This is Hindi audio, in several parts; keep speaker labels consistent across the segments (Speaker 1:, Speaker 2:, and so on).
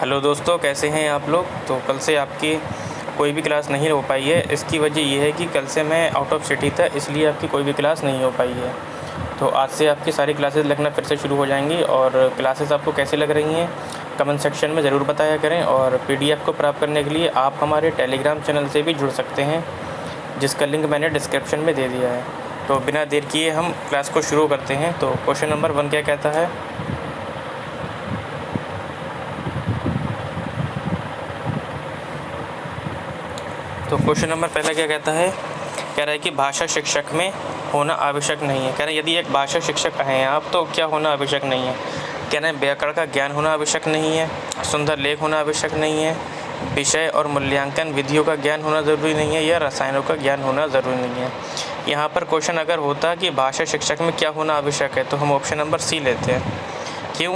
Speaker 1: हेलो दोस्तों, कैसे हैं आप लोग। तो कल से आपकी कोई भी क्लास नहीं हो पाई है। इसकी वजह ये है कि कल से मैं आउट ऑफ सिटी था, इसलिए आपकी कोई भी क्लास नहीं हो पाई है। तो आज से आपकी सारी क्लासेस लगना फिर से शुरू हो जाएंगी। और क्लासेस आपको कैसे लग रही हैं कमेंट सेक्शन में ज़रूर बताया करें। और पीडीएफ को प्राप्त करने के लिए आप हमारे टेलीग्राम चैनल से भी जुड़ सकते हैं, जिसका लिंक मैंने डिस्क्रिप्शन में दे दिया है। तो बिना देर किए हम क्लास को शुरू करते हैं। तो क्वेश्चन नंबर 1 क्या कहता है। तो क्वेश्चन नंबर पहला क्या कहता है, कह रहा है कि भाषा शिक्षक में होना आवश्यक नहीं है। कह रहा है यदि एक भाषा शिक्षक हैं आप तो क्या होना आवश्यक नहीं है। कह रहे हैं व्याकरण का ज्ञान होना आवश्यक नहीं है, सुंदर लेख होना आवश्यक नहीं है, विषय और मूल्यांकन विधियों का ज्ञान होना ज़रूरी नहीं है, या रसायनों का ज्ञान होना ज़रूरी नहीं है। यहाँ पर क्वेश्चन अगर होता कि भाषा शिक्षक में क्या होना आवश्यक है तो हम ऑप्शन नंबर सी लेते हैं। क्यों?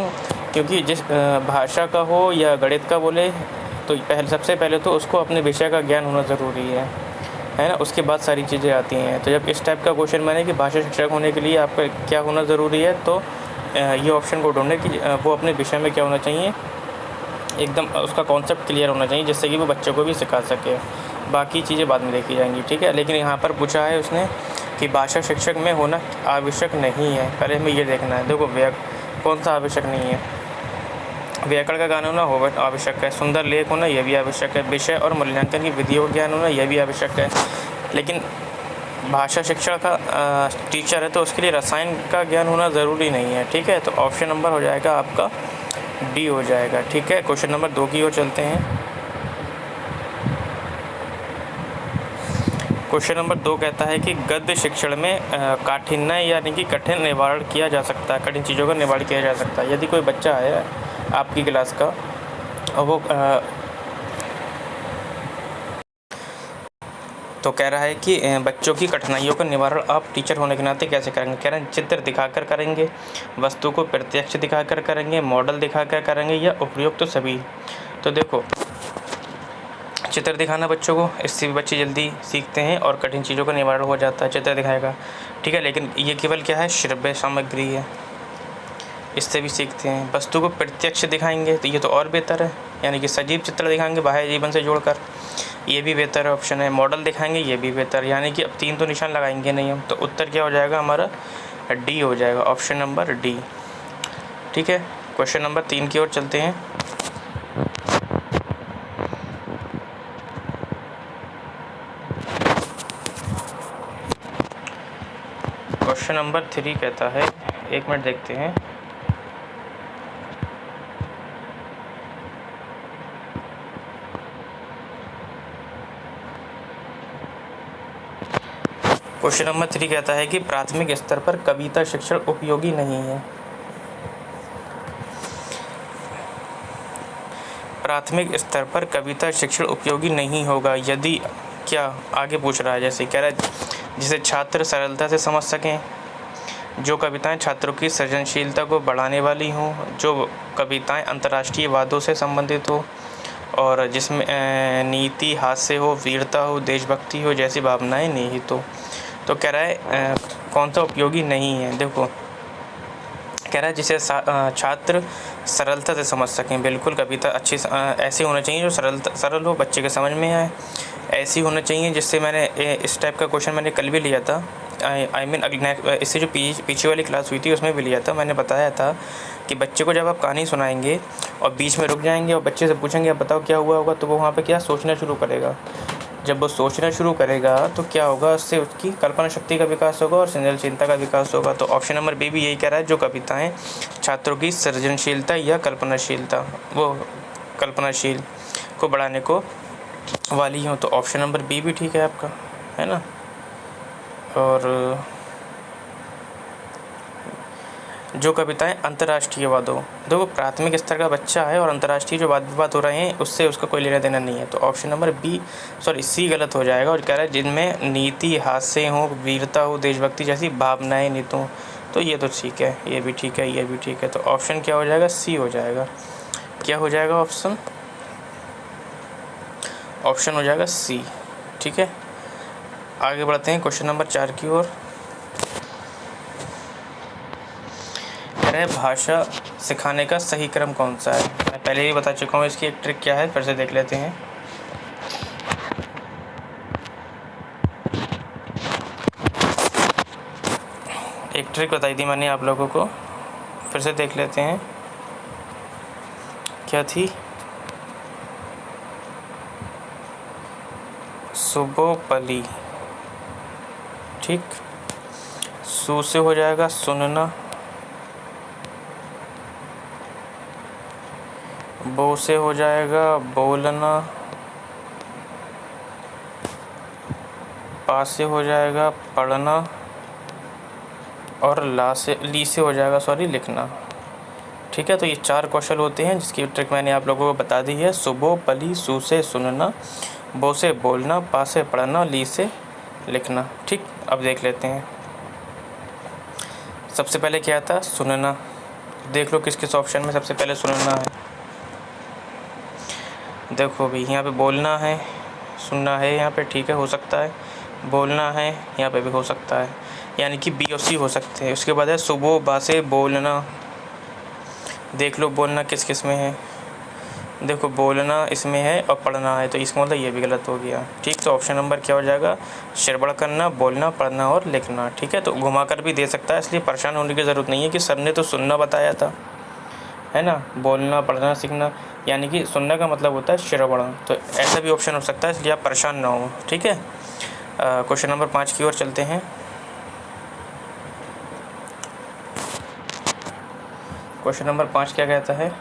Speaker 1: क्योंकि जिस भाषा का हो या गणित का बोले तो सबसे पहले तो उसको अपने विषय का ज्ञान होना ज़रूरी है ना। उसके बाद सारी चीज़ें आती हैं। तो जब इस टाइप का क्वेश्चन बने कि भाषा शिक्षक होने के लिए आपका क्या होना ज़रूरी है, तो ये ऑप्शन को ढूंढें कि वो अपने विषय में क्या होना चाहिए, एकदम उसका कॉन्सेप्ट क्लियर होना चाहिए, जिससे कि वो बच्चों को भी सिखा सके। बाकी चीज़ें बाद में देखी जाएंगी, ठीक है। लेकिन यहाँ पर पूछा है उसने कि भाषा शिक्षक में होना आवश्यक नहीं है। पहले हमें ये देखना है। देखो कौन सा आवश्यक नहीं है। व्याकरण का ज्ञान होना आवश्यक है, सुंदर लेख होना यह भी आवश्यक है, विषय और मूल्यांकन की विधियों का ज्ञान होना यह भी आवश्यक है। लेकिन भाषा शिक्षण का टीचर है तो उसके लिए रसायन का ज्ञान होना ज़रूरी नहीं है, ठीक है। तो ऑप्शन नंबर हो जाएगा आपका डी हो जाएगा, ठीक है। क्वेश्चन नंबर 2 की ओर चलते हैं। क्वेश्चन नंबर 2 कहता है कि गद्य शिक्षण में काठिन्य यानी कि कठिन निवारण किया जा सकता है, कठिन चीज़ों का निवारण किया जा सकता है। यदि कोई बच्चा है आपकी क्लास का और वो तो कह रहा है कि बच्चों की कठिनाइयों का निवारण आप टीचर होने के नाते कैसे करेंगे। कह रहे हैं चित्र दिखाकर करेंगे, वस्तु को प्रत्यक्ष दिखाकर करेंगे, मॉडल दिखाकर करेंगे, या उपयुक्त तो सभी। तो देखो, चित्र दिखाना बच्चों को, इससे भी बच्चे जल्दी सीखते हैं और कठिन चीज़ों का निवारण हो जाता है, चित्र दिखाएगा, ठीक है। लेकिन ये केवल क्या है, श्रव्य सामग्री है, इससे भी सीखते हैं। वस्तु को प्रत्यक्ष दिखाएंगे तो ये तो और बेहतर है, यानी कि सजीव चित्र दिखाएंगे बाह्य जीवन से जोड़कर, ये भी बेहतर ऑप्शन है। मॉडल दिखाएंगे, ये भी बेहतर, यानी कि अब 3 तो निशान लगाएंगे नहीं हम। तो उत्तर क्या हो जाएगा हमारा, डी हो जाएगा, ऑप्शन नंबर डी, ठीक है। क्वेश्चन नंबर 3 की ओर चलते हैं। क्वेश्चन नंबर 3 कहता है, 1 मिनट देखते हैं। क्वेश्चन नंबर 3 कहता है कि प्राथमिक स्तर पर कविता शिक्षण उपयोगी नहीं है। प्राथमिक स्तर पर कविता शिक्षण उपयोगी नहीं होगा यदि क्या, आगे पूछ रहा है, जैसे कह रहा है जिसे छात्र सरलता से समझ सकें, जो कविताएं छात्रों की सृजनशीलता को बढ़ाने वाली हों, जो कविताएं अंतर्राष्ट्रीय वादों से संबंधित हो, और जिसमें नीति, हास्य हो, वीरता हो, देशभक्ति हो जैसी भावनाएं निहित हो। तो कह रहा है कौन सा उपयोगी नहीं है। देखो, कह रहा है जिसे छात्र सरलता से समझ सकें। बिल्कुल, कविता अच्छी ऐसी होना चाहिए जो सरल हो, बच्चे के समझ में आए। ऐसी होना चाहिए जिससे मैंने इस टाइप का क्वेश्चन मैंने कल भी लिया था। आई मीन इससे जो पीछे वाली क्लास हुई थी उसमें भी लिया था। मैंने बताया था कि बच्चे को जब आप कहानी सुनाएंगे और बीच में रुक जाएंगे और बच्चे से पूछेंगे आप बताओ क्या हुआ होगा, तो वो वहाँ पे क्या सोचना शुरू करेगा। जब वो सोचना शुरू करेगा तो क्या होगा, उससे उसकी कल्पना शक्ति का विकास होगा और सृजनशीलता का विकास होगा। तो ऑप्शन नंबर बी भी यही कह रहा है, जो कविताएं छात्रों की सृजनशीलता या कल्पनाशीलता, वो कल्पनाशील को बढ़ाने को वाली हो। तो ऑप्शन नंबर बी भी ठीक है आपका, है ना। और जो कविताएं अंतर्राष्ट्रीय वादों, देखो प्राथमिक स्तर का बच्चा है और अंतर्राष्ट्रीय जो वाद विवाद हो रहे हैं उससे उसका कोई लेना देना नहीं है। तो ऑप्शन नंबर बी सी गलत हो जाएगा। और कह रहा है जिनमें नीति, हास्य हो, वीरता हो, देशभक्ति जैसी भावनाएं निहित हों, तो ये तो ठीक है, ये भी ठीक है, ये भी ठीक है। तो ऑप्शन क्या हो जाएगा, सी हो जाएगा। क्या हो जाएगा ऑप्शन हो जाएगा सी, ठीक है। आगे बढ़ते हैं क्वेश्चन नंबर 4 की ओर। है भाषा सिखाने का सही क्रम कौन सा है। मैं पहले ही बता चुका हूँ इसकी एक ट्रिक क्या है, फिर से देख लेते हैं। एक ट्रिक बताई थी मैंने आप लोगों को, फिर से देख लेते हैं क्या थी। सुबोपली, ठीक। सु से हो जाएगा सुनना, बो से हो जाएगा बोलना, पा से हो जाएगा पढ़ना, और ली से हो जाएगा लिखना। ठीक है, तो ये 4 कौशल होते हैं जिसकी ट्रिक मैंने आप लोगों को बता दी है। सुबो पली, सु से सुनना, बो से बोलना, पा से पढ़ना, ली से लिखना। ठीक, अब देख लेते हैं। सबसे पहले क्या था, सुनना। देख लो किस किस ऑप्शन में सबसे पहले सुनना है। देखो भी यहाँ पे बोलना है, सुनना है यहाँ पे, ठीक है, हो सकता है। बोलना है यहाँ पे भी हो सकता है, यानी कि बी और सी हो सकते हैं। उसके बाद है सुबह बासे बोलना। देख लो बोलना किस किस में है। देखो बोलना इसमें है और पढ़ना है, तो इसका मतलब ये भी गलत हो गया। ठीक, तो ऑप्शन नंबर क्या हो जाएगा, शरबड़ करना, बोलना, पढ़ना और लिखना। ठीक है, तो घुमा कर भी दे सकता है, इसलिए परेशान होने की ज़रूरत नहीं है कि सर ने तो सुनना बताया था, है ना। बोलना, पढ़ना, सीखना, यानी कि सुनने का मतलब होता है श्रवण, तो ऐसा भी ऑप्शन हो सकता है, इसलिए आप परेशान ना हो। ठीक है, क्वेश्चन नंबर 5 की ओर चलते हैं। क्वेश्चन नंबर 5 क्या कहता है,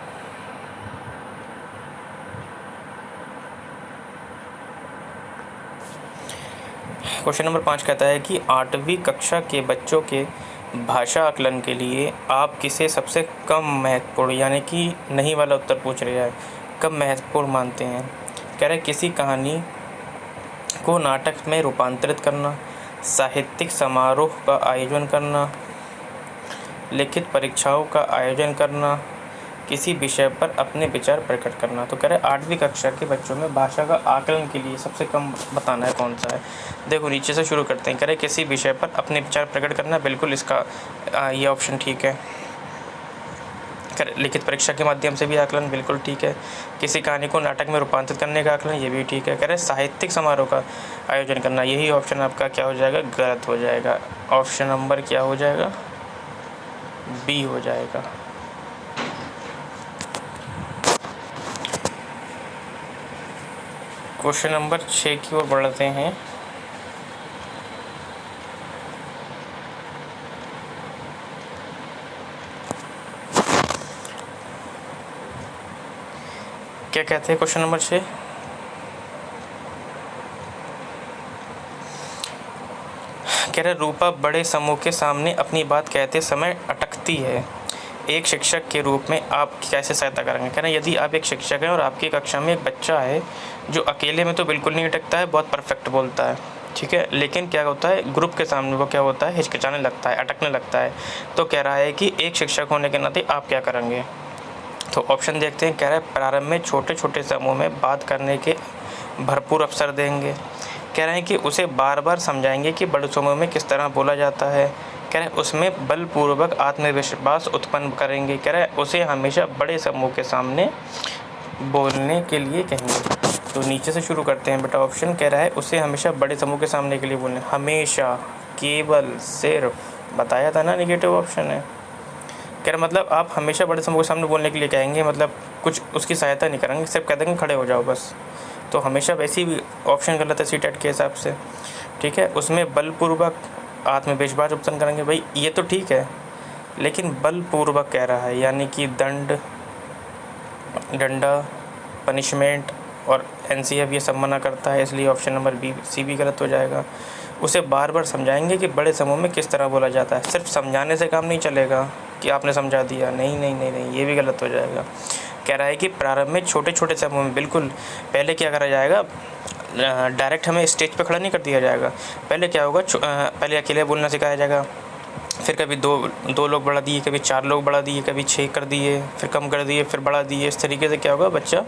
Speaker 1: क्वेश्चन नंबर 5 कहता है कि 8वीं कक्षा के बच्चों के भाषा आकलन के लिए आप किसे सबसे कम महत्वपूर्ण, यानी कि नहीं वाला उत्तर पूछ रहा है, कम महत्वपूर्ण मानते हैं। कह रहे किसी कहानी को नाटक में रूपांतरित करना, साहित्यिक समारोह का आयोजन करना, लिखित परीक्षाओं का आयोजन करना, किसी विषय पर अपने विचार प्रकट करना। तो कह रहे 8वीं कक्षा के बच्चों में भाषा का आकलन के लिए सबसे कम बताना है कौन सा है। देखो नीचे से शुरू करते हैं। कह रहे किसी विषय पर अपने विचार प्रकट करना, बिल्कुल इसका ये ऑप्शन ठीक है। लिखित परीक्षा के माध्यम से भी आकलन, बिल्कुल ठीक है। किसी कहानी को नाटक में रूपांतरित करने का आकलन, ये भी ठीक है। कह रहे साहित्यिक समारोह का आयोजन करना, यही ऑप्शन आपका क्या हो जाएगा, गलत हो जाएगा। ऑप्शन नंबर क्या हो जाएगा, बी हो जाएगा। क्वेश्चन नंबर 6 की ओर बढ़ते हैं। क्या कहते हैं क्वेश्चन नंबर 6, कह रहे रूपा बड़े समूह के सामने अपनी बात कहते समय अटकती है, एक शिक्षक के रूप में आप कैसे सहायता करेंगे। कह रहे यदि आप एक शिक्षक हैं और आपकी कक्षा में एक बच्चा है जो अकेले में तो बिल्कुल नहीं अटकता है, बहुत परफेक्ट बोलता है, ठीक है, लेकिन क्या होता है ग्रुप के सामने वो क्या होता है, हिचकिचाने लगता है, अटकने लगता है। तो कह रहा है कि एक शिक्षक होने के नाते आप क्या करेंगे। तो ऑप्शन देखते हैं। कह रहा है प्रारंभ में छोटे छोटे समूह में बात करने के भरपूर अवसर देंगे। कह रहे हैं कि उसे बार बार समझाएंगे कि बड़े समूह में किस तरह बोला जाता है। कह रहे हैं उसमें बलपूर्वक आत्मविश्वास उत्पन्न करेंगे। कह रहे हैं उसे हमेशा बड़े समूह के सामने बोलने के लिए कहेंगे। तो नीचे से शुरू करते हैं बेटा। ऑप्शन कह रहा है उसे हमेशा बड़े समूह के सामने के लिए बोलने, हमेशा, केवल, सिर्फ, बताया था ना नेगेटिव ऑप्शन है। कह रहे मतलब आप हमेशा बड़े समूह के सामने बोलने के लिए कहेंगे, मतलब कुछ उसकी सहायता नहीं करेंगे, सिर्फ कह देंगे खड़े हो जाओ बस। तो हमेशा वैसी भी ऑप्शन गलत है सीटेट के हिसाब से, ठीक है। उसमें बलपूर्वक आत्मविश्वास उत्पन्न करेंगे, भाई ये तो ठीक है, लेकिन बलपूर्वक कह रहा है, यानी कि डंडा, पनिशमेंट और एनसीएफ ये सब मना करता है, इसलिए ऑप्शन नंबर बी, सी भी गलत हो जाएगा। उसे बार बार समझाएंगे कि बड़े समूह में किस तरह बोला जाता है। सिर्फ समझाने से काम नहीं चलेगा कि आपने समझा दिया, नहीं, ये भी गलत हो जाएगा। कह रहा है कि प्रारंभ में छोटे छोटे समूह में, बिल्कुल पहले क्या करा जाएगा, डायरेक्ट हमें स्टेज पे खड़ा नहीं कर दिया जाएगा। पहले क्या होगा, पहले अकेले बोलना सिखाया जाएगा, फिर कभी दो लोग बढ़ा दिए, कभी 4 लोग बढ़ा दिए, कभी 6 कर दिए, फिर कम कर दिए, फिर बढ़ा दिए। इस तरीके से क्या होगा, बच्चा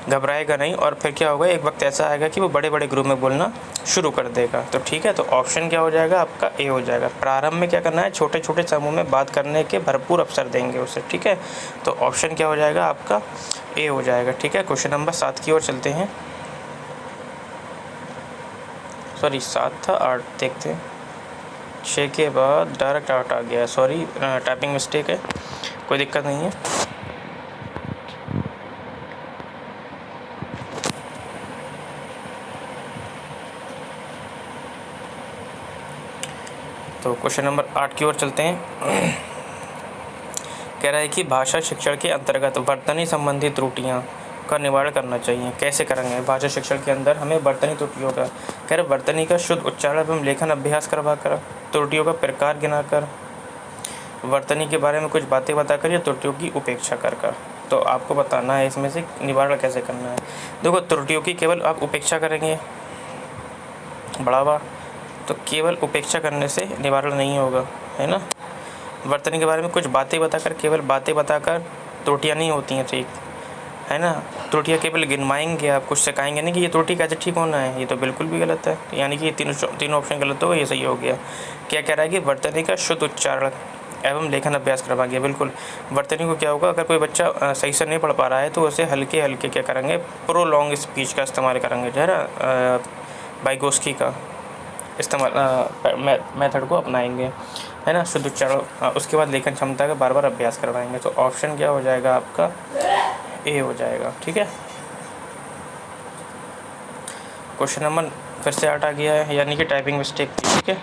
Speaker 1: घबराएगा नहीं और फिर क्या होगा, एक वक्त ऐसा आएगा कि वो बड़े बड़े ग्रुप में बोलना शुरू कर देगा। तो ठीक है, तो ऑप्शन क्या हो जाएगा आपका, ए हो जाएगा। प्रारंभ में क्या करना है, छोटे छोटे समूह में बात करने के भरपूर अवसर देंगे उसे। ठीक है, तो ऑप्शन क्या हो जाएगा आपका, ए हो जाएगा। ठीक है, क्वेश्चन नंबर 7 की ओर चलते हैं। सॉरी 7 था, 8 देखते हैं। 6 के बाद डायरेक्ट 8 आ गया, सॉरी टाइपिंग मिस्टेक है, कोई दिक्कत नहीं है। तो क्वेश्चन नंबर 8 की ओर चलते हैं। कह रहा है कि भाषा शिक्षण के अंतर्गत वर्तनी संबंधी त्रुटियां का निवारण करना चाहिए। कैसे करेंगे, भाषा शिक्षण के अंदर हमें वर्तनी त्रुटियों का, कह रहे वर्तनी का शुद्ध उच्चारण एवं लेखन अभ्यास करवा कर, त्रुटियों का प्रकार गिनाकर, वर्तनी के बारे में कुछ बातें बताकर या त्रुटियों की उपेक्षा कर कर। तो आपको बताना है इसमें से निवारण कैसे करना है। देखो, त्रुटियों की केवल आप उपेक्षा करेंगे बढ़ावा, तो केवल उपेक्षा करने से निवारण नहीं होगा, है ना। वर्तनी के बारे में कुछ बातें बताकर, केवल बातें बताकर त्रुटियाँ नहीं होती हैं ठीक, है ना। त्रुटियाँ केवल गिनवाएंगे, आप कुछ सिखाएंगे नहीं कि ये त्रुटि कैसे ठीक होना है, ये तो बिल्कुल भी गलत है। यानी कि ये तीनों ऑप्शन गलत हो गए, ये सही हो गया। क्या कह रहा है कि वर्तनी का शुद्ध उच्चारण एवं लेखन अभ्यास करवाएंगे। बिल्कुल, वर्तनी को क्या होगा, अगर कोई बच्चा सही से नहीं पढ़ पा रहा है तो उसे हल्के हल्के क्या करेंगे, प्रोलॉन्ग स्पीच का इस्तेमाल करेंगे, जो है ना वाइगोस्की का इस्तेमाल मेथड को अपनाएंगे, है ना। शुद्ध उच्चारण, उसके बाद लेखन क्षमता का बार बार अभ्यास करवाएंगे। तो ऑप्शन क्या हो जाएगा आपका, ए हो जाएगा। ठीक है, क्वेश्चन नंबर फिर से 8 आ गया है, यानी कि टाइपिंग मिस्टेक। ठीक है,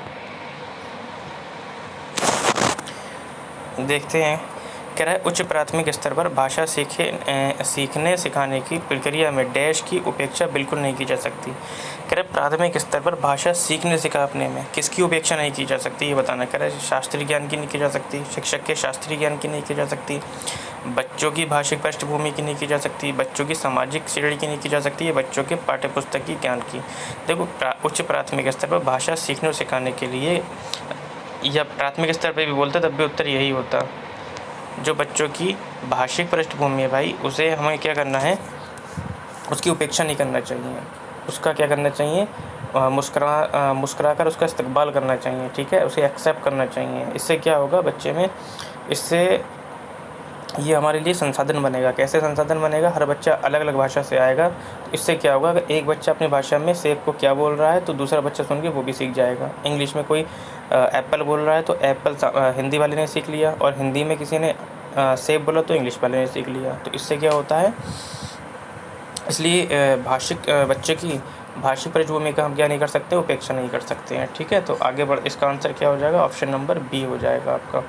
Speaker 1: देखते हैं। कह रहा है उच्च प्राथमिक स्तर पर भाषा सीखने सिखाने की प्रक्रिया में डैश की उपेक्षा बिल्कुल नहीं की जा सकती। कह रहे प्राथमिक स्तर पर भाषा सीखने सिखाने में किसकी उपेक्षा नहीं की जा सकती, ये बताना। कह रहे शास्त्रीय ज्ञान की नहीं की जा सकती, शिक्षक के शास्त्रीय ज्ञान की नहीं की जा सकती, बच्चों की भाषिक पृष्ठभूमि की नहीं की जा सकती, बच्चों की सामाजिक श्रेणी की नहीं की जा सकती, या बच्चों के पाठ्यपुस्तक की ज्ञान की। देखो, उच्च प्राथमिक स्तर पर भाषा सीखने और सिखाने के लिए, या प्राथमिक स्तर पर भी बोलते तब भी उत्तर यही होता। जो बच्चों की भाषिक पृष्ठभूमि है भाई, उसे हमें क्या करना है, उसकी उपेक्षा नहीं करना चाहिए, उसका क्या करना चाहिए, मुस्कुरा कर उसका इस्तकबाल करना चाहिए। ठीक है, उसे एक्सेप्ट करना चाहिए। इससे क्या होगा बच्चे में, इससे ये हमारे लिए संसाधन बनेगा। कैसे संसाधन बनेगा, हर बच्चा अलग अलग भाषा से आएगा, तो इससे क्या होगा, अगर एक बच्चा अपनी भाषा में सेब को क्या बोल रहा है तो दूसरा बच्चा सुन के वो भी सीख जाएगा। इंग्लिश में कोई एप्पल बोल रहा है तो एप्पल हिंदी वाले ने सीख लिया, और हिंदी में किसी ने सेब बोला तो इंग्लिश वाले ने सीख लिया। तो इससे क्या होता है, इसलिए बच्चे की भाषिक पृष्ठभूमि का हम क्या नहीं कर सकते, उपेक्षा नहीं कर सकते हैं। ठीक है, तो आगे बढ़, इसका आंसर क्या हो जाएगा, ऑप्शन नंबर बी हो जाएगा आपका।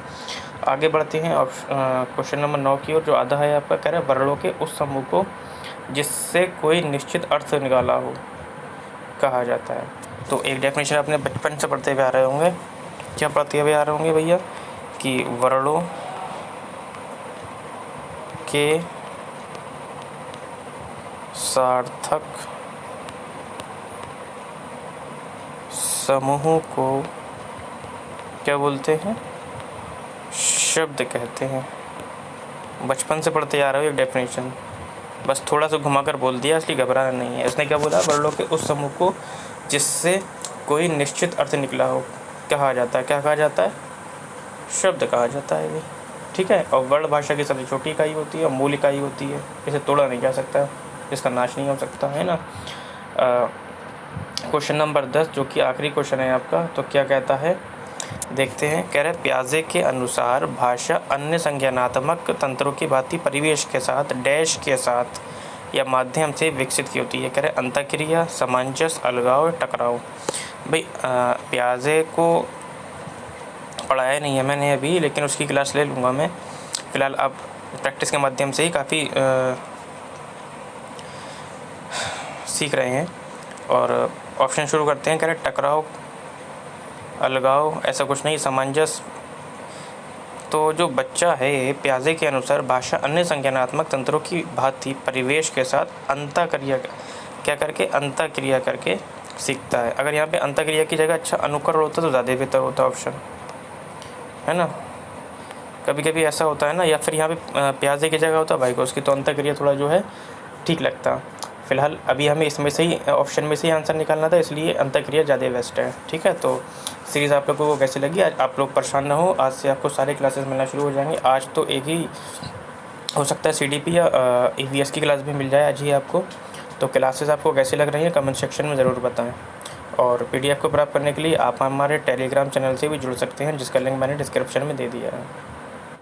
Speaker 1: आगे बढ़ते हैं क्वेश्चन नंबर 9 की ओर, जो आधा है आपका। कह रहा है वर्णों के उस समूह को जिससे कोई निश्चित अर्थ निकाला हो कहा जाता है। तो एक डेफिनेशन आपने बचपन से पढ़ते हुए आ रहे होंगे, क्या पढ़ते हुए आ रहे होंगे भैया, कि वर्णों के सार्थक समूह को क्या बोलते हैं, शब्द कहते हैं। बचपन से पढ़ते आ रहे हो एक डेफिनेशन, बस थोड़ा सा घुमाकर बोल दिया, इसलिए घबराना नहीं है। इसने क्या बोला, वर्णों के उस समूह को जिससे कोई निश्चित अर्थ निकला हो कहा जाता है। क्या कहा जाता है, शब्द कहा जाता है ये। ठीक है, और वर्ण भाषा की सबसे छोटी इकाई होती है और मूल इकाई होती है, इसे तोड़ा नहीं जा सकता, इसका नाश नहीं हो सकता, है ना। क्वेश्चन नंबर 10 जो कि आखिरी क्वेश्चन है आपका, तो क्या कहता है देखते हैं। कह रहे प्याजे के अनुसार भाषा अन्य संज्ञानात्मक तंत्रों की भांति परिवेश के साथ, डैश के साथ या माध्यम से विकसित की होती है। कह रहे अंतःक्रिया, सामंजस्य, अलगाव, टकराव। भाई प्याजे को पढ़ाया नहीं है मैंने अभी, लेकिन उसकी क्लास ले लूँगा मैं। फ़िलहाल आप प्रैक्टिस के माध्यम से ही काफ़ी सीख रहे हैं। और ऑप्शन शुरू करते हैं। कह रहे टकराव, अलगाव, ऐसा कुछ नहीं, सामंजस्य। तो जो बच्चा है प्याजे के अनुसार भाषा अन्य संज्ञानात्मक तंत्रों की भांति परिवेश के साथ अंतःक्रिया क्या करके, अंतःक्रिया करके सीखता है। अगर यहाँ पे अंतःक्रिया की जगह अच्छा अनुकरण होता तो ज़्यादा बेहतर होता ऑप्शन, है ना। कभी कभी ऐसा होता है ना, या फिर यहाँ पे प्याजे की जगह होता भाई को उसकी, तो अंतःक्रिया थोड़ा जो है ठीक लगता। फ़िलहाल अभी हमें इसमें से ही ऑप्शन में से ही आंसर निकालना था, इसलिए अंतःक्रिया ज़्यादा बेस्ट है। ठीक है, तो सीरीज़ आप लोगों को कैसी लगी? आज आप लोग परेशान ना हो, आज से आपको सारे क्लासेस मिलना शुरू हो जाएंगे। आज तो एक ही हो सकता है CDP या EVS की क्लास भी मिल जाए आज ही आपको। तो क्लासेस आपको कैसी लग रही हैं कमेंट सेक्शन में ज़रूर बताएं। और PDF को प्राप्त करने के लिए आप हमारे टेलीग्राम चैनल से भी जुड़ सकते हैं, जिसका लिंक मैंने डिस्क्रिप्शन में दे दिया है।